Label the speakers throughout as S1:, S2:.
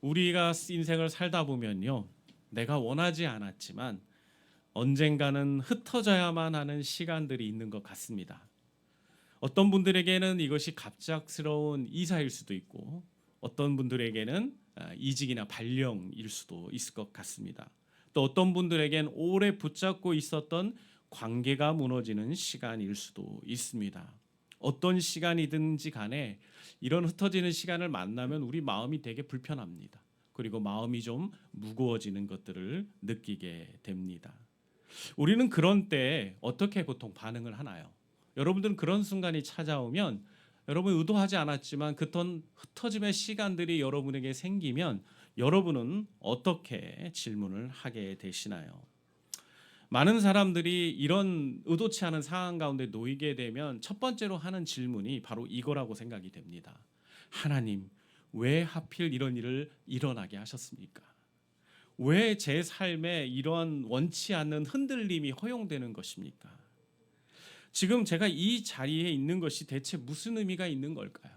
S1: 우리가 인생을 살다 보면요, 내가 원하지 않았지만 언젠가는 흩어져야만 하는 시간들이 있는 것 같습니다. 어떤 분들에게는 이것이 갑작스러운 이사일 수도 있고, 어떤 분들에게는 이직이나 발령일 수도 있을 것 같습니다. 또 어떤 분들에겐 오래 붙잡고 있었던 관계가 무너지는 시간일 수도 있습니다. 어떤 시간이든지 간에 이런 흩어지는 시간을 만나면 우리 마음이 되게 불편합니다. 그리고 마음이 좀 무거워지는 것들을 느끼게 됩니다. 우리는 그런 때에 어떻게 보통 반응을 하나요? 여러분들은 그런 순간이 찾아오면 여러분 의도하지 않았지만 그런 흩어짐의 시간들이 여러분에게 생기면 여러분은 어떻게 질문을 하게 되시나요? 많은 사람들이 이런 의도치 않은 상황 가운데 놓이게 되면 첫 번째로 하는 질문이 바로 이거라고 생각이 됩니다. 하나님, 왜 하필 이런 일을 일어나게 하셨습니까? 왜 제 삶에 이런 원치 않는 흔들림이 허용되는 것입니까? 지금 제가 이 자리에 있는 것이 대체 무슨 의미가 있는 걸까요?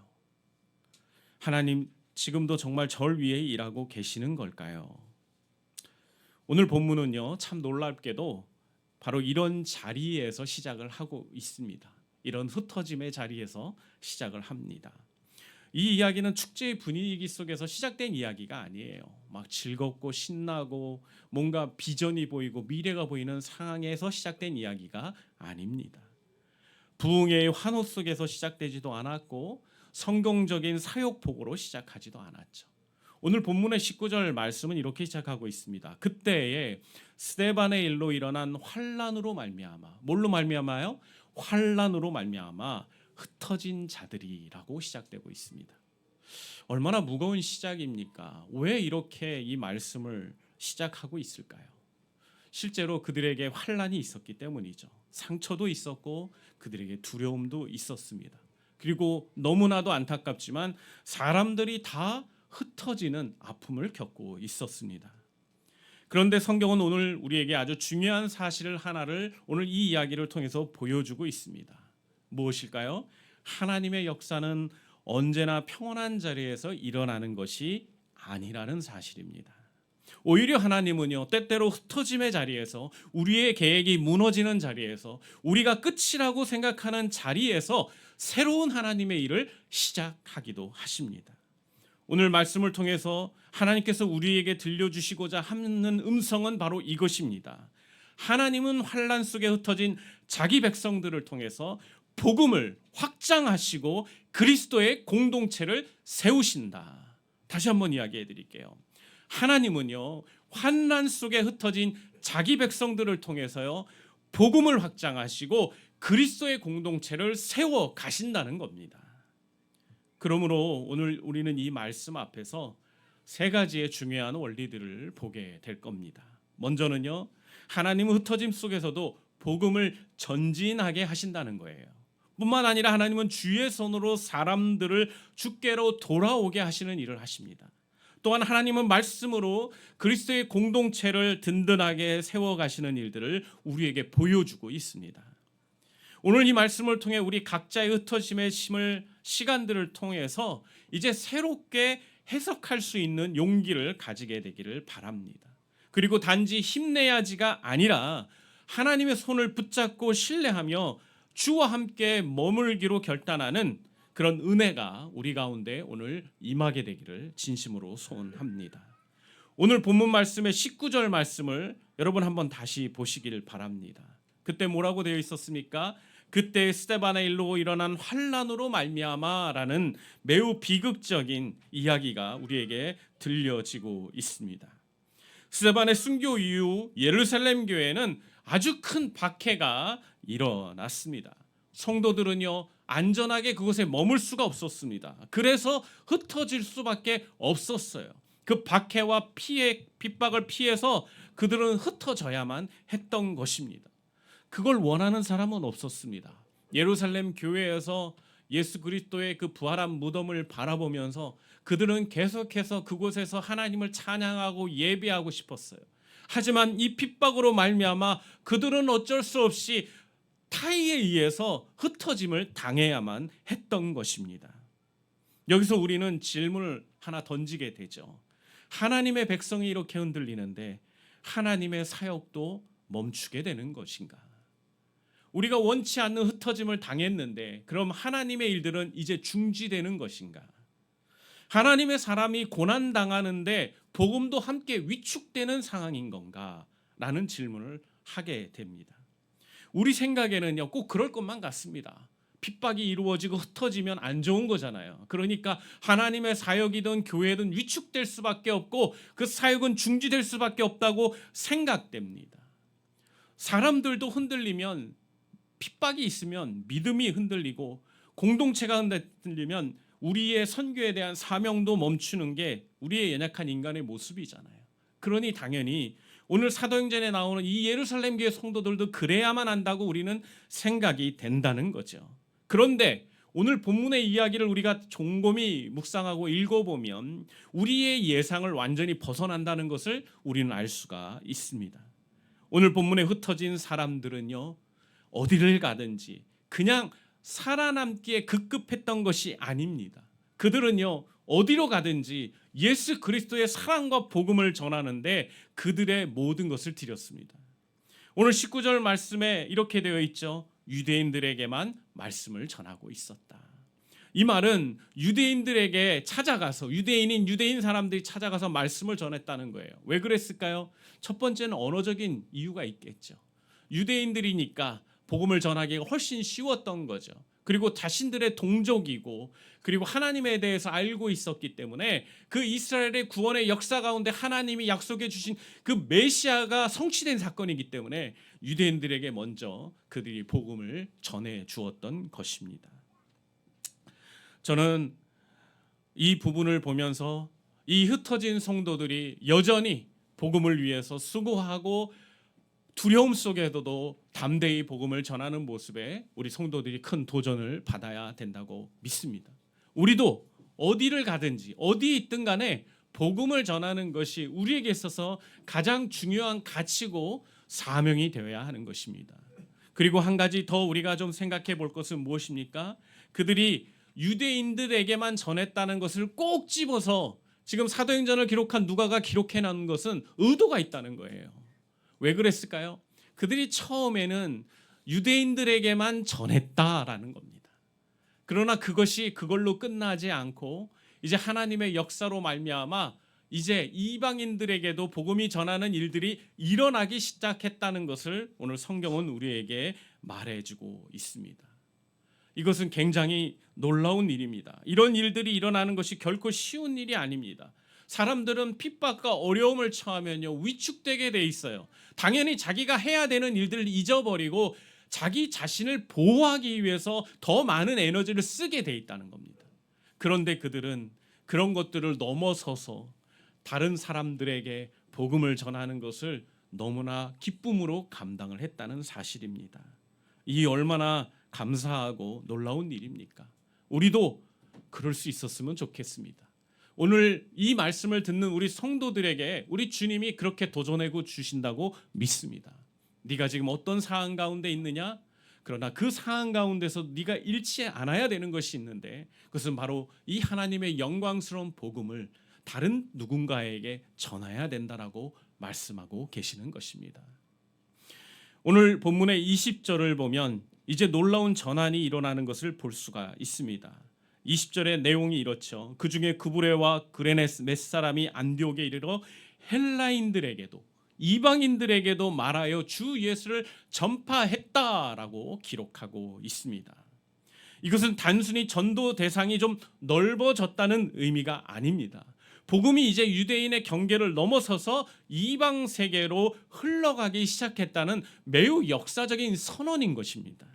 S1: 하나님, 지금도 정말 절 위해 일하고 계시는 걸까요? 오늘 본문은요, 참 놀랍게도 바로 이런 자리에서 시작을 하고 있습니다. 이런 흩어짐의 자리에서 시작을 합니다. 이 이야기는 축제의 분위기 속에서 시작된 이야기가 아니에요. 막 즐겁고 신나고 뭔가 비전이 보이고 미래가 보이는 상황에서 시작된 이야기가 아닙니다. 부흥의 환호 속에서 시작되지도 않았고 성경적인 사역복으로 시작하지도 않았죠. 오늘 본문의 19절 말씀은 이렇게 시작하고 있습니다. 그때에 스데반의 일로 일어난 환란으로 말미암아, 뭘로 말미암아요? 환란으로 말미암아 흩어진 자들이라고 시작되고 있습니다. 얼마나 무거운 시작입니까? 왜 이렇게 이 말씀을 시작하고 있을까요? 실제로 그들에게 환란이 있었기 때문이죠. 상처도 있었고 그들에게 두려움도 있었습니다. 그리고 너무나도 안타깝지만 사람들이 다 흩어지는 아픔을 겪고 있었습니다. 그런데 성경은 오늘 우리에게 아주 중요한 사실 하나를 오늘 이 이야기를 통해서 보여주고 있습니다. 무엇일까요? 하나님의 역사는 언제나 평온한 자리에서 일어나는 것이 아니라는 사실입니다. 오히려 하나님은요, 때때로 흩어짐의 자리에서, 우리의 계획이 무너지는 자리에서, 우리가 끝이라고 생각하는 자리에서 새로운 하나님의 일을 시작하기도 하십니다. 오늘 말씀을 통해서 하나님께서 우리에게 들려주시고자 하는 음성은 바로 이것입니다. 하나님은 환란 속에 흩어진 자기 백성들을 통해서 복음을 확장하시고 그리스도의 공동체를 세우신다. 다시 한번 이야기해 드릴게요. 하나님은요, 환난 속에 흩어진 자기 백성들을 통해서요, 복음을 확장하시고 그리스도의 공동체를 세워 가신다는 겁니다. 그러므로 오늘 우리는 이 말씀 앞에서 세 가지의 중요한 원리들을 보게 될 겁니다. 먼저는요, 하나님은 흩어짐 속에서도 복음을 전진하게 하신다는 거예요. 뿐만 아니라 하나님은 주의 손으로 사람들을 주께로 돌아오게 하시는 일을 하십니다. 또한 하나님은 말씀으로 그리스도의 공동체를 든든하게 세워가시는 일들을 우리에게 보여주고 있습니다. 오늘 이 말씀을 통해 우리 각자의 흩어짐의 시간들을 통해서 이제 새롭게 해석할 수 있는 용기를 가지게 되기를 바랍니다. 그리고 단지 힘내야지가 아니라 하나님의 손을 붙잡고 신뢰하며 주와 함께 머물기로 결단하는 그런 은혜가 우리 가운데 오늘 임하게 되기를 진심으로 소원합니다. 오늘 본문 말씀의 19절 말씀을 여러분 한번 다시 보시길 바랍니다. 그때 뭐라고 되어 있었습니까? 그때 스데반의 일로 일어난 환란으로 말미암아라는 매우 비극적인 이야기가 우리에게 들려지고 있습니다. 스데반의 순교 이후 예루살렘 교회는 아주 큰 박해가 일어났습니다. 성도들은요, 안전하게 그곳에 머물 수가 없었습니다. 그래서 흩어질 수밖에 없었어요. 그 박해와 피해, 핍박을 피해서 그들은 흩어져야만 했던 것입니다. 그걸 원하는 사람은 없었습니다. 예루살렘 교회에서 예수 그리스도의 그 부활한 무덤을 바라보면서 그들은 계속해서 그곳에서 하나님을 찬양하고 예배하고 싶었어요. 하지만 이 핍박으로 말미암아 그들은 어쩔 수 없이 타의에 의해서 흩어짐을 당해야만 했던 것입니다. 여기서 우리는 질문을 하나 던지게 되죠. 하나님의 백성이 이렇게 흔들리는데 하나님의 사역도 멈추게 되는 것인가? 우리가 원치 않는 흩어짐을 당했는데 그럼 하나님의 일들은 이제 중지되는 것인가? 하나님의 사람이 고난 당하는데 복음도 함께 위축되는 상황인 건가? 라는 질문을 하게 됩니다. 우리 생각에는요, 꼭 그럴 것만 같습니다. 핍박이 이루어지고 흩어지면 안 좋은 거잖아요. 그러니까 하나님의 사역이든 교회든 위축될 수밖에 없고 그 사역은 중지될 수밖에 없다고 생각됩니다. 사람들도 흔들리면, 핍박이 있으면 믿음이 흔들리고 공동체가 흔들리면 우리의 선교에 대한 사명도 멈추는 게 우리의 연약한 인간의 모습이잖아요. 그러니 당연히 오늘 사도행전에 나오는 이 예루살렘 교회 성도들도 그래야만 한다고 우리는 생각이 된다는 거죠. 그런데 오늘 본문의 이야기를 우리가 곰곰이 묵상하고 읽어보면 우리의 예상을 완전히 벗어난다는 것을 우리는 알 수가 있습니다. 오늘 본문에 흩어진 사람들은요, 어디를 가든지 그냥 살아남기에 급급했던 것이 아닙니다. 그들은요, 어디로 가든지 예수 그리스도의 사랑과 복음을 전하는데 그들의 모든 것을 드렸습니다. 오늘 19절 말씀에 이렇게 되어 있죠. 유대인들에게만 말씀을 전하고 있었다. 이 말은 유대인들에게 찾아가서, 유대인 사람들이 찾아가서 말씀을 전했다는 거예요. 왜 그랬을까요? 첫 번째는 언어적인 이유가 있겠죠. 유대인들이니까 복음을 전하기가 훨씬 쉬웠던 거죠. 그리고 자신들의 동족이고 그리고 하나님에 대해서 알고 있었기 때문에 그 이스라엘의 구원의 역사 가운데 하나님이 약속해 주신 그 메시아가 성취된 사건이기 때문에 유대인들에게 먼저 그들이 복음을 전해 주었던 것입니다. 저는 이 부분을 보면서 이 흩어진 성도들이 여전히 복음을 위해서 수고하고 두려움 속에서도 담대히 복음을 전하는 모습에 우리 성도들이 큰 도전을 받아야 된다고 믿습니다. 우리도 어디를 가든지 어디에 있든 간에 복음을 전하는 것이 우리에게 있어서 가장 중요한 가치고 사명이 되어야 하는 것입니다. 그리고 한 가지 더 우리가 좀 생각해 볼 것은 무엇입니까? 그들이 유대인들에게만 전했다는 것을 꼭 집어서 지금 사도행전을 기록한 누가가 기록해 놓은 것은 의도가 있다는 거예요. 왜 그랬을까요? 그들이 처음에는 유대인들에게만 전했다라는 겁니다. 그러나 그것이 그걸로 끝나지 않고 이제 하나님의 역사로 말미암아 이제 이방인들에게도 복음이 전하는 일들이 일어나기 시작했다는 것을 오늘 성경은 우리에게 말해주고 있습니다. 이것은 굉장히 놀라운 일입니다. 이런 일들이 일어나는 것이 결코 쉬운 일이 아닙니다. 사람들은 핍박과 어려움을 처하면요, 위축되게 돼 있어요. 당연히 자기가 해야 되는 일들을 잊어버리고 자기 자신을 보호하기 위해서 더 많은 에너지를 쓰게 돼 있다는 겁니다. 그런데 그들은 그런 것들을 넘어서서 다른 사람들에게 복음을 전하는 것을 너무나 기쁨으로 감당을 했다는 사실입니다. 이 얼마나 감사하고 놀라운 일입니까? 우리도 그럴 수 있었으면 좋겠습니다. 오늘 이 말씀을 듣는 우리 성도들에게 우리 주님이 그렇게 도전하고 주신다고 믿습니다. 네가 지금 어떤 상황 가운데 있느냐? 그러나 그 상황 가운데서 네가 잃지 않아야 되는 것이 있는데 그것은 바로 이 하나님의 영광스러운 복음을 다른 누군가에게 전해야 된다라고 말씀하고 계시는 것입니다. 오늘 본문의 20절을 보면 이제 놀라운 전환이 일어나는 것을 볼 수가 있습니다. 20절의 내용이 이렇죠. 그중에 구브레와 그레네스 몇 사람이 안디옥에 이르러 헬라인들에게도 이방인들에게도 말하여 주 예수를 전파했다라고 기록하고 있습니다. 이것은 단순히 전도 대상이 좀 넓어졌다는 의미가 아닙니다. 복음이 이제 유대인의 경계를 넘어서서 이방 세계로 흘러가기 시작했다는 매우 역사적인 선언인 것입니다.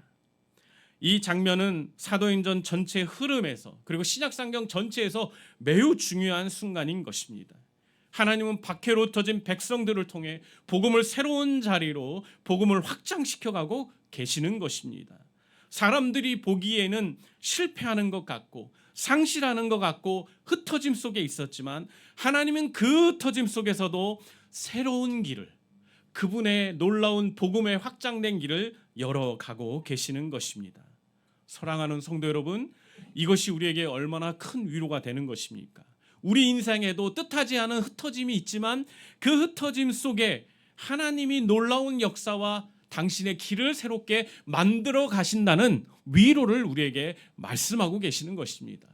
S1: 이 장면은 사도행전 전체 흐름에서 그리고 신약성경 전체에서 매우 중요한 순간인 것입니다. 하나님은 박해로 흩어진 백성들을 통해 복음을 새로운 자리로 복음을 확장시켜가고 계시는 것입니다. 사람들이 보기에는 실패하는 것 같고 상실하는 것 같고 흩어짐 속에 있었지만 하나님은 그 흩어짐 속에서도 새로운 길을, 그분의 놀라운 복음의 확장된 길을 열어가고 계시는 것입니다. 사랑하는 성도 여러분, 이것이 우리에게 얼마나 큰 위로가 되는 것입니까? 우리 인생에도 뜻하지 않은 흩어짐이 있지만 그 흩어짐 속에 하나님이 놀라운 역사와 당신의 길을 새롭게 만들어 가신다는 위로를 우리에게 말씀하고 계시는 것입니다.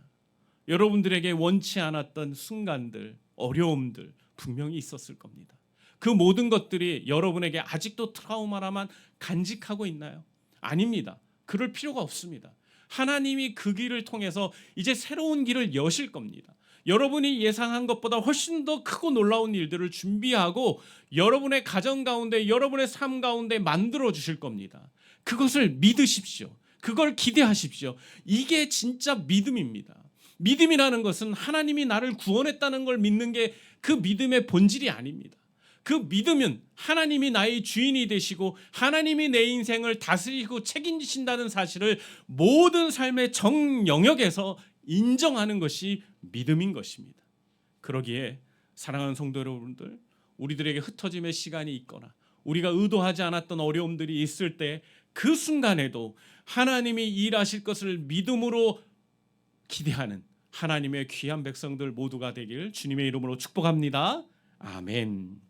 S1: 여러분들에게 원치 않았던 순간들, 어려움들 분명히 있었을 겁니다. 그 모든 것들이 여러분에게 아직도 트라우마라만 간직하고 있나요? 아닙니다. 그럴 필요가 없습니다. 하나님이 그 길을 통해서 이제 새로운 길을 여실 겁니다. 여러분이 예상한 것보다 훨씬 더 크고 놀라운 일들을 준비하고 여러분의 가정 가운데, 여러분의 삶 가운데 만들어 주실 겁니다. 그것을 믿으십시오. 그걸 기대하십시오. 이게 진짜 믿음입니다. 믿음이라는 것은 하나님이 나를 구원했다는 걸 믿는 게 그 믿음의 본질이 아닙니다. 그 믿음은 하나님이 나의 주인이 되시고 하나님이 내 인생을 다스리고 책임지신다는 사실을 모든 삶의 정 영역에서 인정하는 것이 믿음인 것입니다. 그러기에 사랑하는 성도 여러분들, 우리들에게 흩어짐의 시간이 있거나 우리가 의도하지 않았던 어려움들이 있을 때 그 순간에도 하나님이 일하실 것을 믿음으로 기대하는 하나님의 귀한 백성들 모두가 되길 주님의 이름으로 축복합니다. 아멘.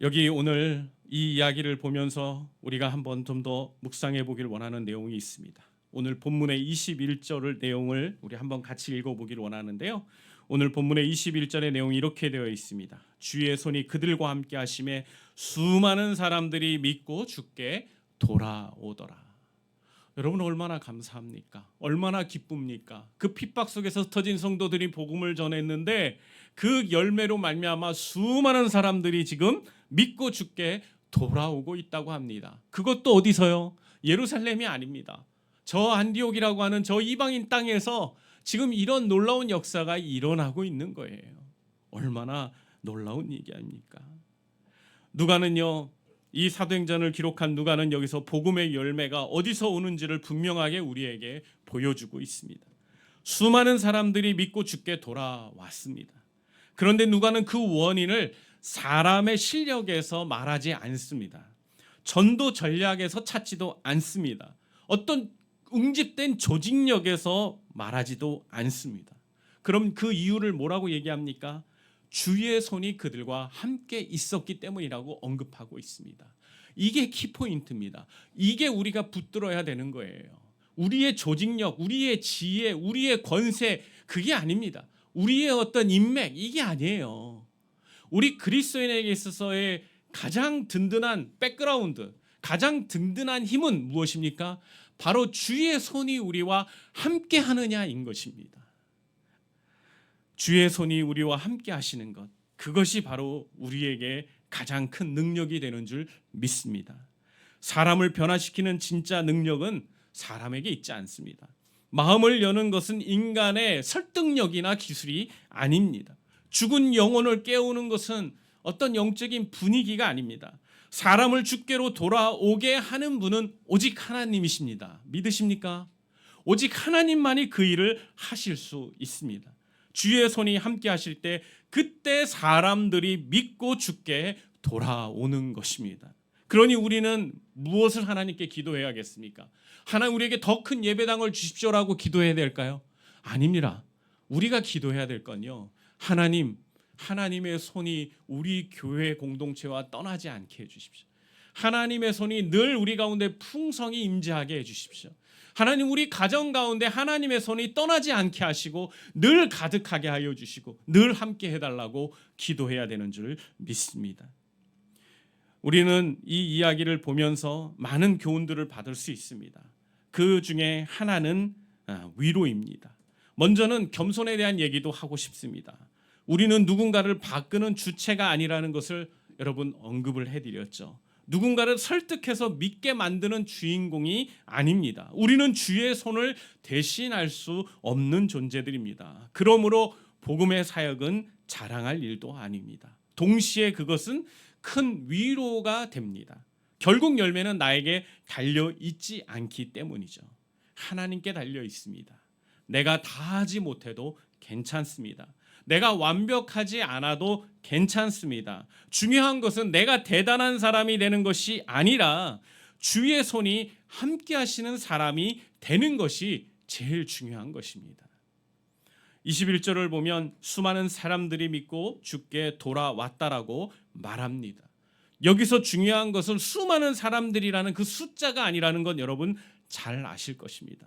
S1: 여기 오늘 이 이야기를 보면서 우리가 한번 좀 더 묵상해 보길 원하는 내용이 있습니다. 오늘 본문의 21절을 내용을 우리 한번 같이 읽어보길 원하는데요. 오늘 본문의 21절의 내용이 이렇게 되어 있습니다. 주의 손이 그들과 함께 하심에 수많은 사람들이 믿고 주께 돌아오더라. 여러분 얼마나 감사합니까? 얼마나 기쁩니까? 그 핍박 속에서 흩어진 성도들이 복음을 전했는데 그 열매로 말미암아 수많은 사람들이 지금 믿고 주께 돌아오고 있다고 합니다. 그것도 어디서요? 예루살렘이 아닙니다. 저 안디옥이라고 하는 저 이방인 땅에서 지금 이런 놀라운 역사가 일어나고 있는 거예요. 얼마나 놀라운 얘기 아닙니까? 누가는요, 이 사도행전을 기록한 누가는 여기서 복음의 열매가 어디서 오는지를 분명하게 우리에게 보여주고 있습니다. 수많은 사람들이 믿고 주께 돌아왔습니다. 그런데 누가는 그 원인을 사람의 실력에서 말하지 않습니다. 전도 전략에서 찾지도 않습니다. 어떤 응집된 조직력에서 말하지도 않습니다. 그럼 그 이유를 뭐라고 얘기합니까? 주의 손이 그들과 함께 있었기 때문이라고 언급하고 있습니다. 이게 키포인트입니다. 이게 우리가 붙들어야 되는 거예요. 우리의 조직력, 우리의 지혜, 우리의 권세, 그게 아닙니다. 우리의 어떤 인맥, 이게 아니에요. 우리 그리스도인에게 있어서의 가장 든든한 백그라운드, 가장 든든한 힘은 무엇입니까? 바로 주의 손이 우리와 함께 하느냐인 것입니다. 주의 손이 우리와 함께 하시는 것, 그것이 바로 우리에게 가장 큰 능력이 되는 줄 믿습니다. 사람을 변화시키는 진짜 능력은 사람에게 있지 않습니다. 마음을 여는 것은 인간의 설득력이나 기술이 아닙니다. 죽은 영혼을 깨우는 것은 어떤 영적인 분위기가 아닙니다. 사람을 주께로 돌아오게 하는 분은 오직 하나님이십니다. 믿으십니까? 오직 하나님만이 그 일을 하실 수 있습니다. 주의 손이 함께 하실 때 그때 사람들이 믿고 주께 돌아오는 것입니다. 그러니 우리는 무엇을 하나님께 기도해야겠습니까? 하나님 우리에게 더 큰 예배당을 주십시오라고 기도해야 될까요? 아닙니다. 우리가 기도해야 될 건요, 하나님의 손이 우리 교회 공동체와 떠나지 않게 해주십시오. 하나님의 손이 늘 우리 가운데 풍성히 임재하게 해주십시오. 하나님 우리 가정 가운데 하나님의 손이 떠나지 않게 하시고 늘 가득하게 하여 주시고 늘 함께 해달라고 기도해야 되는 줄 믿습니다. 우리는 이 이야기를 보면서 많은 교훈들을 받을 수 있습니다. 그 중에 하나는 위로입니다. 먼저는 겸손에 대한 얘기도 하고 싶습니다. 우리는 누군가를 바꾸는 주체가 아니라는 것을 여러분 언급을 해드렸죠. 누군가를 설득해서 믿게 만드는 주인공이 아닙니다. 우리는 주의 손을 대신할 수 없는 존재들입니다. 그러므로 복음의 사역은 자랑할 일도 아닙니다. 동시에 그것은 큰 위로가 됩니다. 결국 열매는 나에게 달려 있지 않기 때문이죠. 하나님께 달려 있습니다. 내가 다 하지 못해도 괜찮습니다. 내가 완벽하지 않아도 괜찮습니다. 중요한 것은 내가 대단한 사람이 되는 것이 아니라 주의 손이 함께 하시는 사람이 되는 것이 제일 중요한 것입니다. 21절을 보면 수많은 사람들이 믿고 주께 돌아왔다라고 말합니다. 여기서 중요한 것은 수많은 사람들이라는 그 숫자가 아니라는 건 여러분 잘 아실 것입니다.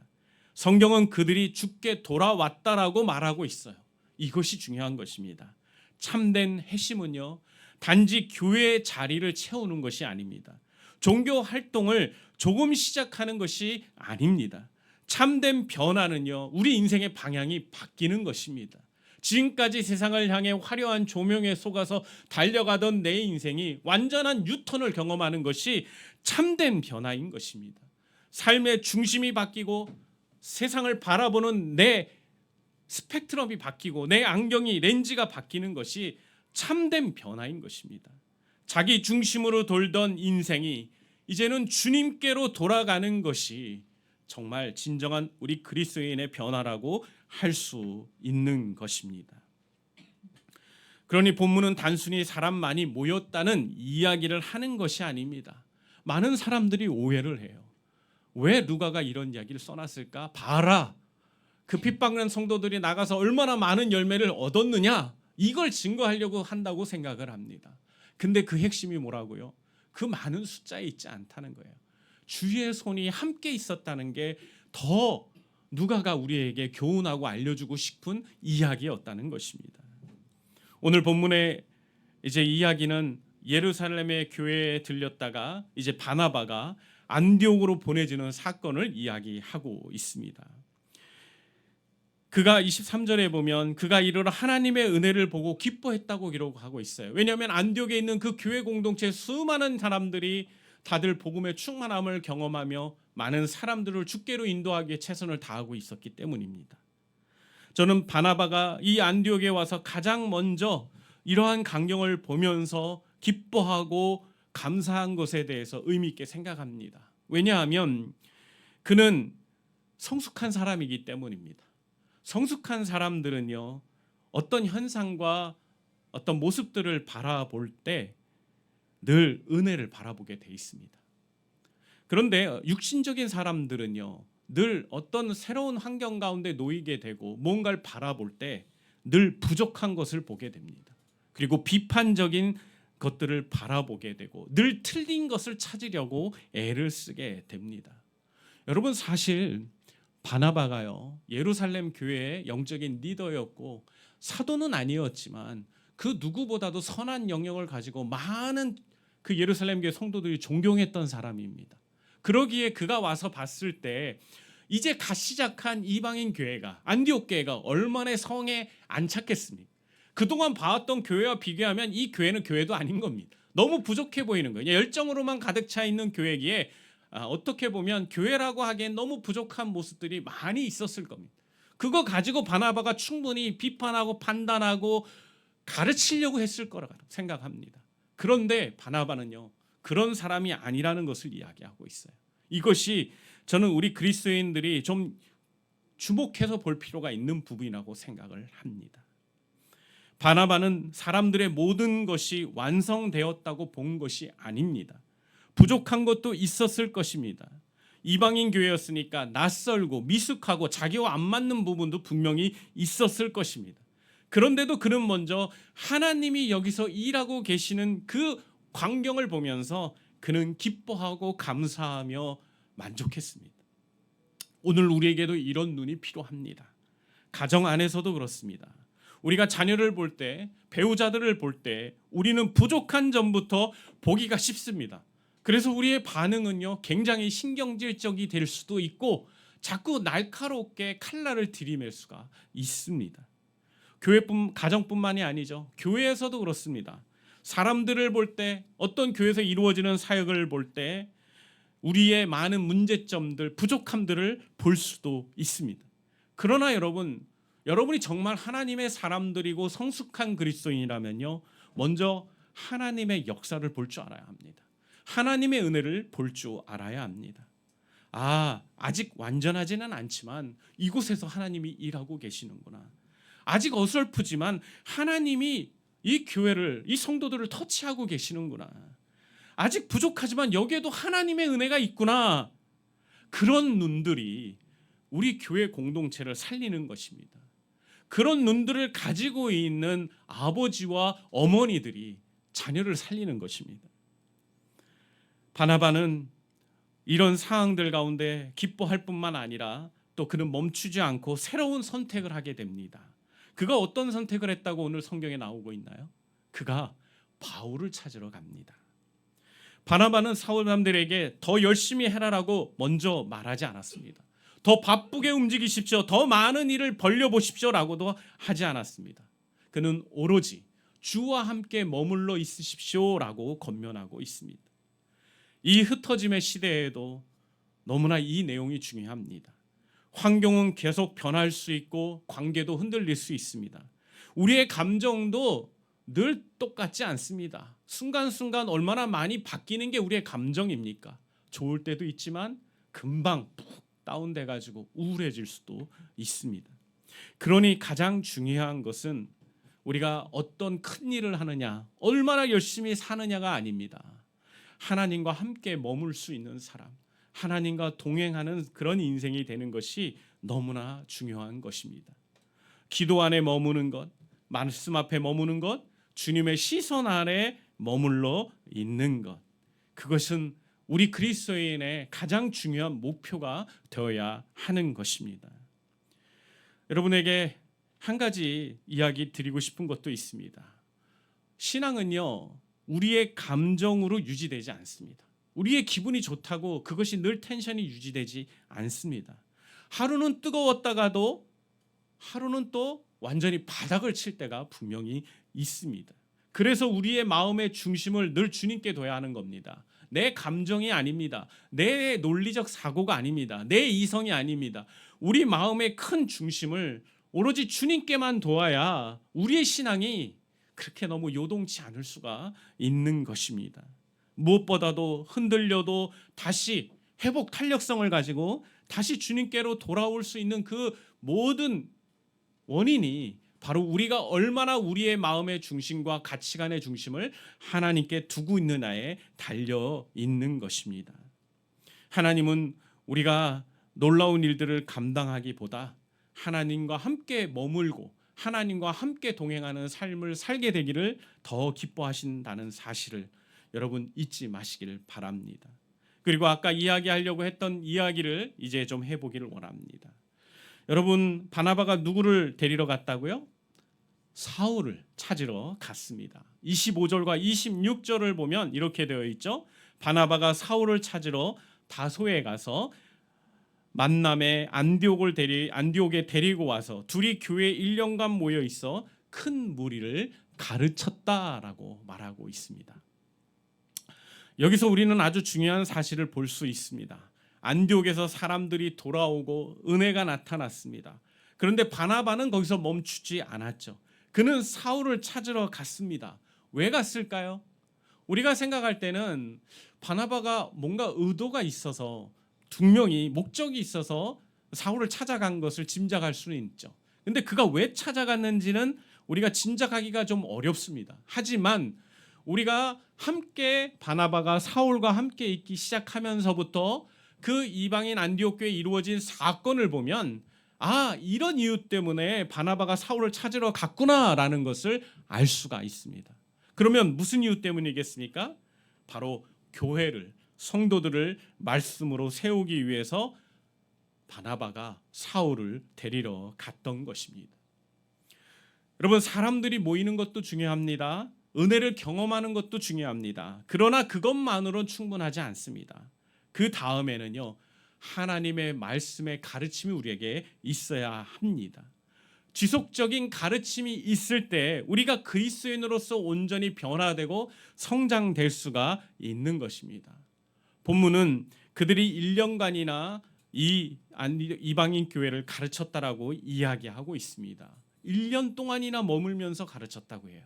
S1: 성경은 그들이 주께 돌아왔다라고 말하고 있어요. 이것이 중요한 것입니다. 참된 회심은요, 단지 교회의 자리를 채우는 것이 아닙니다. 종교 활동을 조금 시작하는 것이 아닙니다. 참된 변화는요, 우리 인생의 방향이 바뀌는 것입니다. 지금까지 세상을 향해 화려한 조명에 속아서 달려가던 내 인생이 완전한 유턴을 경험하는 것이 참된 변화인 것입니다. 삶의 중심이 바뀌고 세상을 바라보는 내 스펙트럼이 바뀌고 내 안경이 렌즈가 바뀌는 것이 참된 변화인 것입니다. 자기 중심으로 돌던 인생이 이제는 주님께로 돌아가는 것이 정말 진정한 우리 그리스도인의 변화라고 할 수 있는 것입니다. 그러니 본문은 단순히 사람만이 모였다는 이야기를 하는 것이 아닙니다. 많은 사람들이 오해를 해요. 왜 누가가 이런 이야기를 써놨을까? 봐라, 그 핍박는 성도들이 나가서 얼마나 많은 열매를 얻었느냐, 이걸 증거하려고 한다고 생각을 합니다. 근데 그 핵심이 뭐라고요? 그 많은 숫자에 있지 않다는 거예요. 주의 손이 함께 있었다는 게 더 누가가 우리에게 교훈하고 알려주고 싶은 이야기였다는 것입니다. 오늘 본문의 이제 이야기는 예루살렘의 교회에 들렸다가 이제 바나바가 안디옥으로 보내지는 사건을 이야기하고 있습니다. 그가 23절에 보면 그가 이르러 하나님의 은혜를 보고 기뻐했다고 기록하고 있어요. 왜냐하면 안디옥에 있는 그 교회 공동체 수많은 사람들이 다들 복음의 충만함을 경험하며 많은 사람들을 주께로 인도하기 위해 최선을 다하고 있었기 때문입니다. 저는 바나바가 이 안디옥에 와서 가장 먼저 이러한 광경을 보면서 기뻐하고 감사한 것에 대해서 의미 있게 생각합니다. 왜냐하면 그는 성숙한 사람이기 때문입니다. 성숙한 사람들은요, 어떤 현상과 어떤 모습들을 바라볼 때 늘 은혜를 바라보게 돼 있습니다. 그런데 육신적인 사람들은요, 늘 어떤 새로운 환경 가운데 놓이게 되고 뭔가를 바라볼 때 늘 부족한 것을 보게 됩니다. 그리고 비판적인 것들을 바라보게 되고 늘 틀린 것을 찾으려고 애를 쓰게 됩니다. 여러분, 사실 바나바가요, 예루살렘 교회의 영적인 리더였고 사도는 아니었지만 그 누구보다도 선한 영역을 가지고 많은 그 예루살렘 교회 성도들이 존경했던 사람입니다. 그러기에 그가 와서 봤을 때 이제 갓 시작한 이방인 교회가, 안디옥 교회가 얼마나 성에 안 찼겠습니까? 그동안 봐왔던 교회와 비교하면 이 교회는 교회도 아닌 겁니다. 너무 부족해 보이는 거예요. 열정으로만 가득 차 있는 교회기에 어떻게 보면 교회라고 하기엔 너무 부족한 모습들이 많이 있었을 겁니다. 그거 가지고 바나바가 충분히 비판하고 판단하고 가르치려고 했을 거라고 생각합니다. 그런데 바나바는요, 그런 사람이 아니라는 것을 이야기하고 있어요. 이것이 저는 우리 그리스도인들이 좀 주목해서 볼 필요가 있는 부분이라고 생각을 합니다. 바나바는 사람들의 모든 것이 완성되었다고 본 것이 아닙니다. 부족한 것도 있었을 것입니다. 이방인 교회였으니까 낯설고 미숙하고 자기와 안 맞는 부분도 분명히 있었을 것입니다. 그런데도 그는 먼저 하나님이 여기서 일하고 계시는 그 광경을 보면서 그는 기뻐하고 감사하며 만족했습니다. 오늘 우리에게도 이런 눈이 필요합니다. 가정 안에서도 그렇습니다. 우리가 자녀를 볼 때, 배우자들을 볼 때 우리는 부족한 점부터 보기가 쉽습니다. 그래서 우리의 반응은요, 굉장히 신경질적이 될 수도 있고 자꾸 날카롭게 칼날을 들이맬 수가 있습니다. 가정뿐만이 아니죠. 교회에서도 그렇습니다. 사람들을 볼 때, 어떤 교회에서 이루어지는 사역을 볼 때 우리의 많은 문제점들, 부족함들을 볼 수도 있습니다. 그러나 여러분이 정말 하나님의 사람들이고 성숙한 그리스도인이라면요, 먼저 하나님의 역사를 볼 줄 알아야 합니다. 하나님의 은혜를 볼 줄 알아야 합니다. 아직 완전하지는 않지만 이곳에서 하나님이 일하고 계시는구나. 아직 어설프지만 하나님이 이 교회를, 이 성도들을 터치하고 계시는구나. 아직 부족하지만 여기에도 하나님의 은혜가 있구나. 그런 눈들이 우리 교회 공동체를 살리는 것입니다. 그런 눈들을 가지고 있는 아버지와 어머니들이 자녀를 살리는 것입니다. 바나바는 이런 상황들 가운데 기뻐할 뿐만 아니라 또 그는 멈추지 않고 새로운 선택을 하게 됩니다. 그가 어떤 선택을 했다고 오늘 성경에 나오고 있나요? 그가 바울을 찾으러 갑니다. 바나바는 사울 사람들에게 더 열심히 해라라고 먼저 말하지 않았습니다. 더 바쁘게 움직이십시오. 더 많은 일을 벌려보십시오라고도 하지 않았습니다. 그는 오로지 주와 함께 머물러 있으십시오라고 권면하고 있습니다. 이 흩어짐의 시대에도 너무나 이 내용이 중요합니다. 환경은 계속 변할 수 있고 관계도 흔들릴 수 있습니다. 우리의 감정도 늘 똑같지 않습니다. 순간순간 얼마나 많이 바뀌는 게 우리의 감정입니까? 좋을 때도 있지만 금방 푹 다운돼 가지고 우울해질 수도 있습니다. 그러니 가장 중요한 것은 우리가 어떤 큰 일을 하느냐, 얼마나 열심히 사느냐가 아닙니다. 하나님과 함께 머물 수 있는 사람, 하나님과 동행하는 그런 인생이 되는 것이 너무나 중요한 것입니다. 기도 안에 머무는 것, 말씀 앞에 머무는 것, 주님의 시선 아래 머물러 있는 것, 그것은 우리 그리스도인의 가장 중요한 목표가 되어야 하는 것입니다. 여러분에게 한 가지 이야기 드리고 싶은 것도 있습니다. 신앙은요, 우리의 감정으로 유지되지 않습니다. 우리의 기분이 좋다고 그것이 늘 텐션이 유지되지 않습니다. 하루는 뜨거웠다가도 하루는 또 완전히 바닥을 칠 때가 분명히 있습니다. 그래서 우리의 마음의 중심을 늘 주님께 둬야 하는 겁니다. 내 감정이 아닙니다. 내 논리적 사고가 아닙니다. 내 이성이 아닙니다. 우리 마음의 큰 중심을 오로지 주님께만 둬야 우리의 신앙이 그렇게 너무 요동치 않을 수가 있는 것입니다. 무엇보다도 흔들려도 다시 회복 탄력성을 가지고 다시 주님께로 돌아올 수 있는 그 모든 원인이 바로 우리가 얼마나 우리의 마음의 중심과 가치관의 중심을 하나님께 두고 있느냐에 달려 있는 것입니다. 하나님은 우리가 놀라운 일들을 감당하기보다 하나님과 함께 머물고 하나님과 함께 동행하는 삶을 살게 되기를 더 기뻐하신다는 사실을 여러분 잊지 마시기를 바랍니다. 그리고 아까 이야기하려고 했던 이야기를 이제 좀 해보기를 원합니다. 여러분, 바나바가 누구를 데리러 갔다고요? 사울을 찾으러 갔습니다. 25절과 26절을 보면 이렇게 되어 있죠. 바나바가 사울을 찾으러 다소에 가서 만남에 안디옥에 데리고 와서 둘이 교회 1년간 모여 있어 큰 무리를 가르쳤다라고 말하고 있습니다. 여기서 우리는 아주 중요한 사실을 볼 수 있습니다. 안디옥에서 사람들이 돌아오고 은혜가 나타났습니다. 그런데 바나바는 거기서 멈추지 않았죠. 그는 사울을 찾으러 갔습니다. 왜 갔을까요? 우리가 생각할 때는 바나바가 뭔가 의도가 있어서 분명히 목적이 있어서 사울을 찾아간 것을 짐작할 수는 있죠. 근데 그가 왜 찾아갔는지는 우리가 짐작하기가 좀 어렵습니다. 하지만 우리가 함께 바나바가 사울과 함께 있기 시작하면서부터 그 이방인 안디옥 교회에 이루어진 사건을 보면 이런 이유 때문에 바나바가 사울을 찾으러 갔구나라는 것을 알 수가 있습니다. 그러면 무슨 이유 때문이겠습니까? 바로 교회를, 성도들을 말씀으로 세우기 위해서 바나바가 사울을 데리러 갔던 것입니다. 여러분, 사람들이 모이는 것도 중요합니다. 은혜를 경험하는 것도 중요합니다. 그러나 그것만으로는 충분하지 않습니다. 그 다음에는요, 하나님의 말씀의 가르침이 우리에게 있어야 합니다. 지속적인 가르침이 있을 때 우리가 그리스도인으로서 온전히 변화되고 성장될 수가 있는 것입니다. 본문은 그들이 1년간이나 이 이방인 교회를 가르쳤다라고 이야기하고 있습니다. 1년 동안이나 머물면서 가르쳤다고 해요.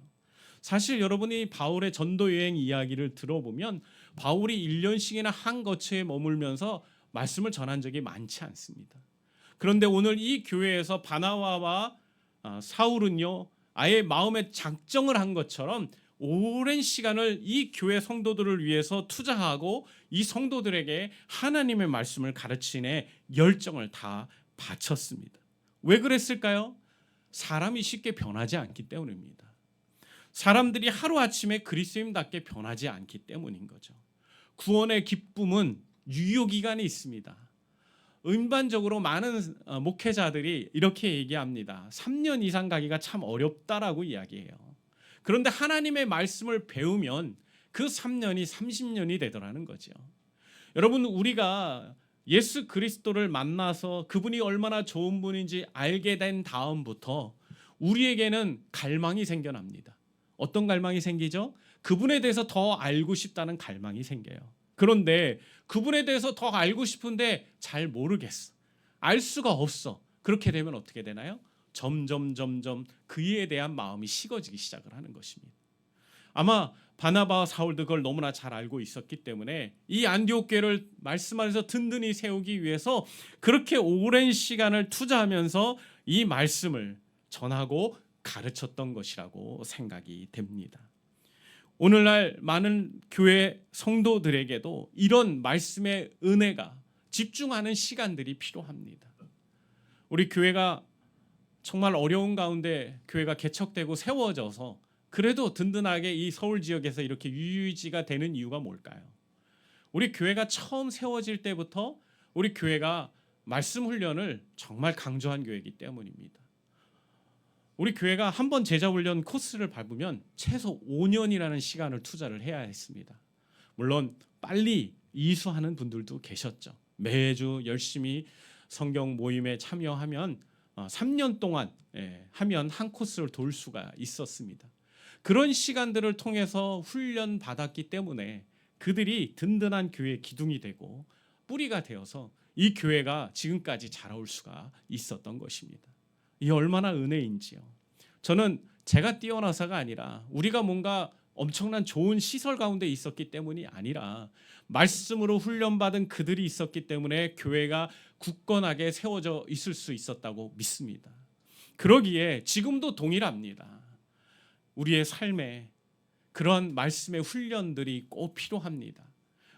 S1: 사실 여러분이 바울의 전도 여행 이야기를 들어보면 바울이 1년씩이나 한 거처에 머물면서 말씀을 전한 적이 많지 않습니다. 그런데 오늘 이 교회에서 바나바와 사울은요, 아예 마음에 작정을 한 것처럼 오랜 시간을 이 교회 성도들을 위해서 투자하고 이 성도들에게 하나님의 말씀을 가르치는 열정을 다 바쳤습니다. 왜 그랬을까요? 사람이 쉽게 변하지 않기 때문입니다. 사람들이 하루아침에 그리스도인답게 변하지 않기 때문인 거죠. 구원의 기쁨은 유효기간이 있습니다. 일반적으로 많은 목회자들이 이렇게 얘기합니다. 3년 이상 가기가 참 어렵다라고 이야기해요. 그런데 하나님의 말씀을 배우면 그 3년이 30년이 되더라는 거죠. 여러분, 우리가 예수 그리스도를 만나서 그분이 얼마나 좋은 분인지 알게 된 다음부터 우리에게는 갈망이 생겨납니다. 어떤 갈망이 생기죠? 그분에 대해서 더 알고 싶다는 갈망이 생겨요. 그런데 그분에 대해서 더 알고 싶은데 잘 모르겠어. 알 수가 없어. 그렇게 되면 어떻게 되나요? 점점 그에 대한 마음이 식어지기 시작을 하는 것입니다. 아마 바나바와 사울도 그걸 너무나 잘 알고 있었기 때문에 이 안디옥 교회를 말씀 안에서 든든히 세우기 위해서 그렇게 오랜 시간을 투자하면서 이 말씀을 전하고 가르쳤던 것이라고 생각이 됩니다. 오늘날 많은 교회 성도들에게도 이런 말씀의 은혜가 집중하는 시간들이 필요합니다. 우리 교회가 정말 어려운 가운데 교회가 개척되고 세워져서 그래도 든든하게 이 서울 지역에서 이렇게 유유지가 되는 이유가 뭘까요? 우리 교회가 처음 세워질 때부터 우리 교회가 말씀 훈련을 정말 강조한 교회이기 때문입니다. 우리 교회가 한 번 제자 훈련 코스를 밟으면 최소 5년이라는 시간을 투자를 해야 했습니다. 물론 빨리 이수하는 분들도 계셨죠. 매주 열심히 성경 모임에 참여하면 3년 동안 하면 한 코스를 돌 수가 있었습니다. 그런 시간들을 통해서 훈련 받았기 때문에 그들이 든든한 교회의 기둥이 되고 뿌리가 되어서 이 교회가 지금까지 자라올 수가 있었던 것입니다. 이 얼마나 은혜인지요. 저는 제가 뛰어나서가 아니라 우리가 뭔가 엄청난 좋은 시설 가운데 있었기 때문이 아니라 말씀으로 훈련받은 그들이 있었기 때문에 교회가 굳건하게 세워져 있을 수 있었다고 믿습니다. 그러기에 지금도 동일합니다. 우리의 삶에 그런 말씀의 훈련들이 꼭 필요합니다.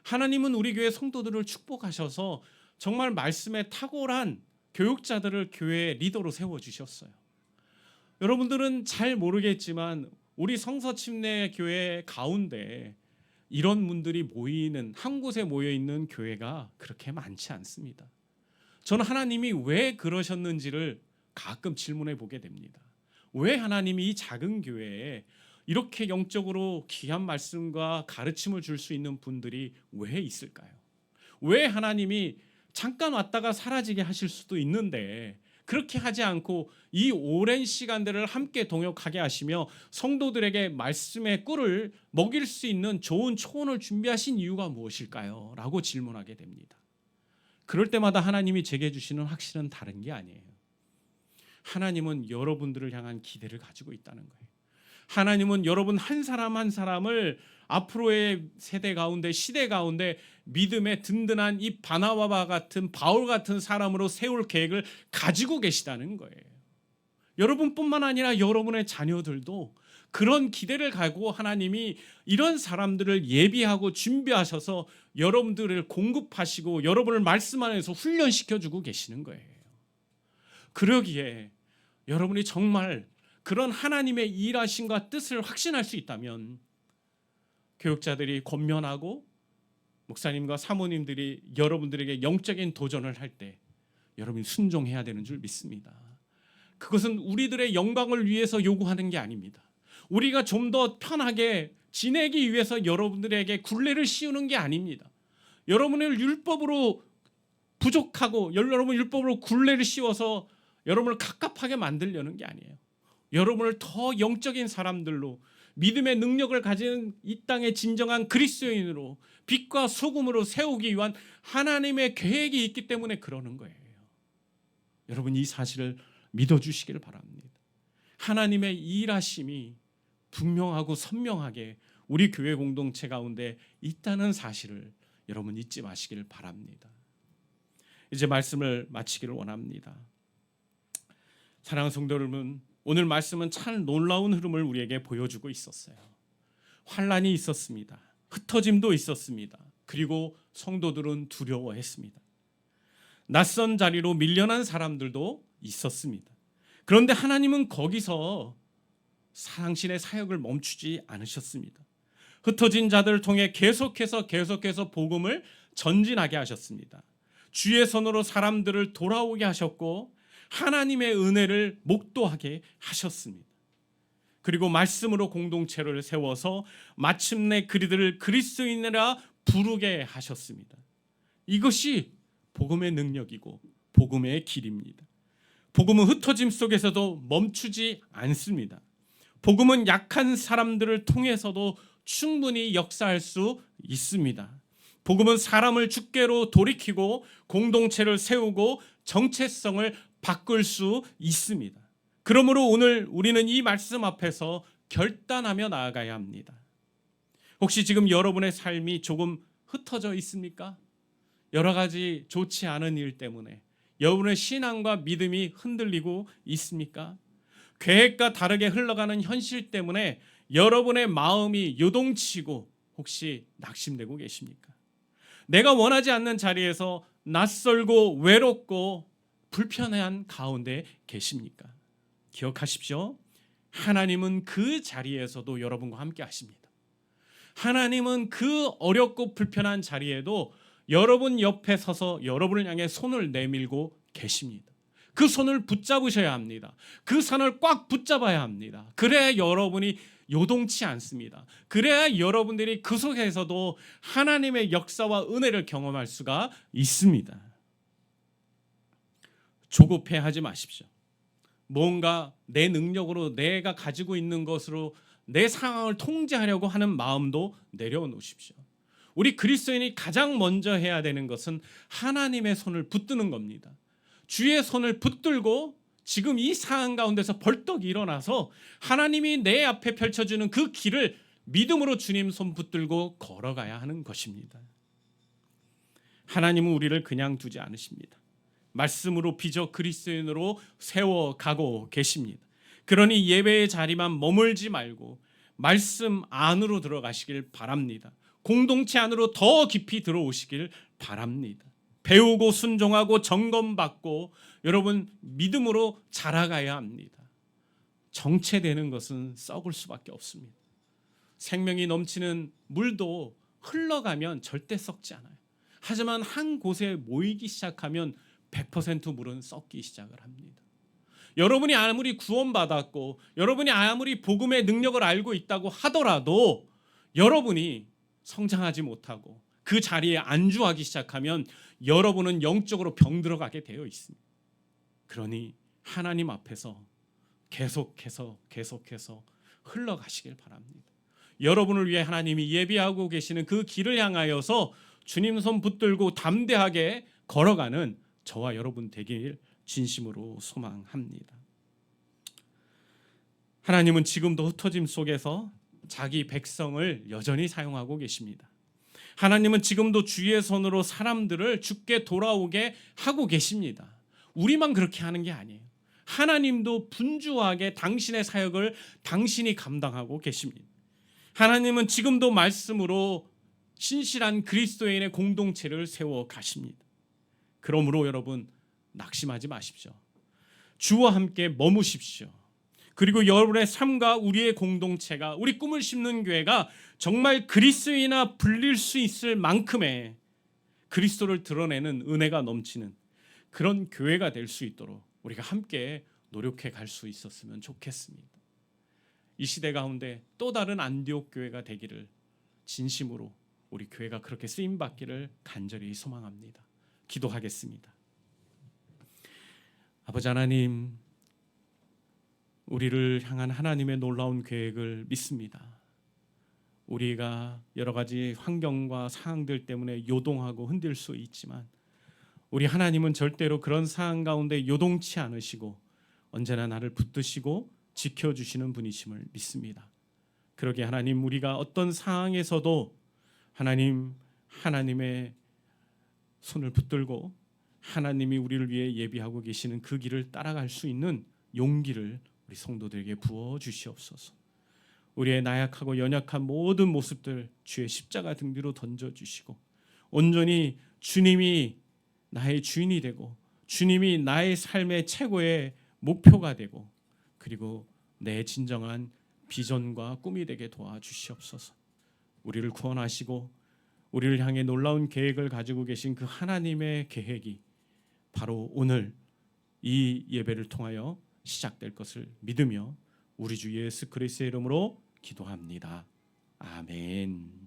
S1: 하나님은 우리 교회 성도들을 축복하셔서 정말 말씀에 탁월한 교육자들을 교회 리더로 세워주셨어요. 여러분들은 잘 모르겠지만 우리 성서침례 교회 가운데 이런 분들이 모이는 한 곳에 모여있는 교회가 그렇게 많지 않습니다. 저는 하나님이 왜 그러셨는지를 가끔 질문해 보게 됩니다. 왜 하나님이 이 작은 교회에 이렇게 영적으로 귀한 말씀과 가르침을 줄 수 있는 분들이 왜 있을까요? 왜 하나님이 잠깐 왔다가 사라지게 하실 수도 있는데 그렇게 하지 않고 이 오랜 시간들을 함께 동역하게 하시며 성도들에게 말씀의 꿀을 먹일 수 있는 좋은 초원을 준비하신 이유가 무엇일까요? 라고 질문하게 됩니다. 그럴 때마다 하나님이 제게 주시는 확신은 다른 게 아니에요. 하나님은 여러분들을 향한 기대를 가지고 있다는 거예요. 하나님은 여러분 한 사람 한 사람을 앞으로의 세대 가운데 시대 가운데 믿음의 든든한 이 바나바와 같은 바울 같은 사람으로 세울 계획을 가지고 계시다는 거예요. 여러분뿐만 아니라 여러분의 자녀들도 그런 기대를 가지고 하나님이 이런 사람들을 예비하고 준비하셔서 여러분들을 공급하시고 여러분을 말씀 안에서 훈련시켜주고 계시는 거예요. 그러기에 여러분이 정말 그런 하나님의 일하심과 뜻을 확신할 수 있다면 교육자들이 권면하고 목사님과 사모님들이 여러분들에게 영적인 도전을 할 때 여러분이 순종해야 되는 줄 믿습니다. 그것은 우리들의 영광을 위해서 요구하는 게 아닙니다. 우리가 좀 더 편하게 지내기 위해서 여러분들에게 굴레를 씌우는 게 아닙니다. 여러분을 율법으로 부족하고 여러분 율법으로 굴레를 씌워서 여러분을 갑갑하게 만들려는 게 아니에요. 여러분을 더 영적인 사람들로 믿음의 능력을 가진 이 땅의 진정한 그리스도인으로 빛과 소금으로 세우기 위한 하나님의 계획이 있기 때문에 그러는 거예요. 여러분 이 사실을 믿어주시기를 바랍니다. 하나님의 일하심이 분명하고 선명하게 우리 교회 공동체 가운데 있다는 사실을 여러분 잊지 마시기를 바랍니다. 이제 말씀을 마치기를 원합니다. 사랑하는 성도 여러분, 오늘 말씀은 참 놀라운 흐름을 우리에게 보여주고 있었어요. 환난이 있었습니다. 흩어짐도 있었습니다. 그리고 성도들은 두려워했습니다. 낯선 자리로 밀려난 사람들도 있었습니다. 그런데 하나님은 거기서 당신의 사역을 멈추지 않으셨습니다. 흩어진 자들을 통해 계속해서 복음을 전진하게 하셨습니다. 주의 손으로 사람들을 돌아오게 하셨고 하나님의 은혜를 목도하게 하셨습니다. 그리고 말씀으로 공동체를 세워서 마침내 그리들을 그리스도인이라 부르게 하셨습니다. 이것이 복음의 능력이고 복음의 길입니다. 복음은 흩어짐 속에서도 멈추지 않습니다. 복음은 약한 사람들을 통해서도 충분히 역사할 수 있습니다. 복음은 사람을 주께로 돌이키고 공동체를 세우고 정체성을 바꿀 수 있습니다. 그러므로 오늘 우리는 이 말씀 앞에서 결단하며 나아가야 합니다. 혹시 지금 여러분의 삶이 조금 흩어져 있습니까? 여러 가지 좋지 않은 일 때문에 여러분의 신앙과 믿음이 흔들리고 있습니까? 계획과 다르게 흘러가는 현실 때문에 여러분의 마음이 요동치고 혹시 낙심되고 계십니까? 내가 원하지 않는 자리에서 낯설고 외롭고 불편한 가운데 계십니까? 기억하십시오. 하나님은 그 자리에서도 여러분과 함께 하십니다. 하나님은 그 어렵고 불편한 자리에도 여러분 옆에 서서 여러분을 향해 손을 내밀고 계십니다. 그 손을 붙잡으셔야 합니다. 그 손을 꽉 붙잡아야 합니다. 그래야 여러분이 요동치 않습니다. 그래야 여러분들이 그 속에서도 하나님의 역사와 은혜를 경험할 수가 있습니다. 조급해하지 마십시오. 뭔가 내 능력으로 내가 가지고 있는 것으로 내 상황을 통제하려고 하는 마음도 내려놓으십시오. 우리 그리스도인이 가장 먼저 해야 되는 것은 하나님의 손을 붙드는 겁니다. 주의 손을 붙들고 지금 이 상황 가운데서 벌떡 일어나서 하나님이 내 앞에 펼쳐주는 그 길을 믿음으로 주님 손 붙들고 걸어가야 하는 것입니다. 하나님은 우리를 그냥 두지 않으십니다. 말씀으로 빚어 그리스도인으로 세워가고 계십니다. 그러니 예배의 자리만 머물지 말고 말씀 안으로 들어가시길 바랍니다. 공동체 안으로 더 깊이 들어오시길 바랍니다. 배우고 순종하고 점검받고 여러분 믿음으로 자라가야 합니다. 정체되는 것은 썩을 수밖에 없습니다. 생명이 넘치는 물도 흘러가면 절대 썩지 않아요. 하지만 한 곳에 모이기 시작하면 100% 물은 썩기 시작을 합니다. 여러분이 아무리 구원받았고 여러분이 아무리 복음의 능력을 알고 있다고 하더라도 여러분이 성장하지 못하고 그 자리에 안주하기 시작하면 여러분은 영적으로 병들어가게 되어 있습니다. 그러니 하나님 앞에서 계속해서 흘러가시길 바랍니다. 여러분을 위해 하나님이 예비하고 계시는 그 길을 향하여서 주님 손 붙들고 담대하게 걸어가는 저와 여러분 되길 진심으로 소망합니다. 하나님은 지금도 흩어짐 속에서 자기 백성을 여전히 사용하고 계십니다. 하나님은 지금도 주의 손으로 사람들을 주께 돌아오게 하고 계십니다. 우리만 그렇게 하는 게 아니에요. 하나님도 분주하게 당신의 사역을 당신이 감당하고 계십니다. 하나님은 지금도 말씀으로 신실한 그리스도인의 공동체를 세워 가십니다. 그러므로 여러분 낙심하지 마십시오. 주와 함께 머무십시오. 그리고 여러분의 삶과 우리의 공동체가 우리 꿈을 심는 교회가 정말 그리스도인이나 불릴 수 있을 만큼의 그리스도를 드러내는 은혜가 넘치는 그런 교회가 될 수 있도록 우리가 함께 노력해 갈 수 있었으면 좋겠습니다. 이 시대 가운데 또 다른 안디옥 교회가 되기를 진심으로 우리 교회가 그렇게 쓰임 받기를 간절히 소망합니다. 기도하겠습니다. 아버지 하나님, 우리를 향한 하나님의 놀라운 계획을 믿습니다. 우리가 여러 가지 환경과 상황들 때문에 요동하고 흔들 수 있지만 우리 하나님은 절대로 그런 상황 가운데 요동치 않으시고 언제나 나를 붙드시고 지켜주시는 분이심을 믿습니다. 그러게 하나님, 우리가 어떤 상황에서도 하나님의 손을 붙들고 하나님이 우리를 위해 예비하고 계시는 그 길을 따라갈 수 있는 용기를 우리 성도들에게 부어 주시옵소서. 우리의 나약하고 연약한 모든 모습들 주의 십자가 등 뒤로 던져주시고 온전히 주님이 나의 주인이 되고 주님이 나의 삶의 최고의 목표가 되고 그리고 내 진정한 비전과 꿈이 되게 도와주시옵소서. 우리를 구원하시고 우리를 향해 놀라운 계획을 가지고 계신 그 하나님의 계획이 바로 오늘 이 예배를 통하여 시작될 것을 믿으며 우리 주 예수 그리스도의 이름으로 기도합니다. 아멘.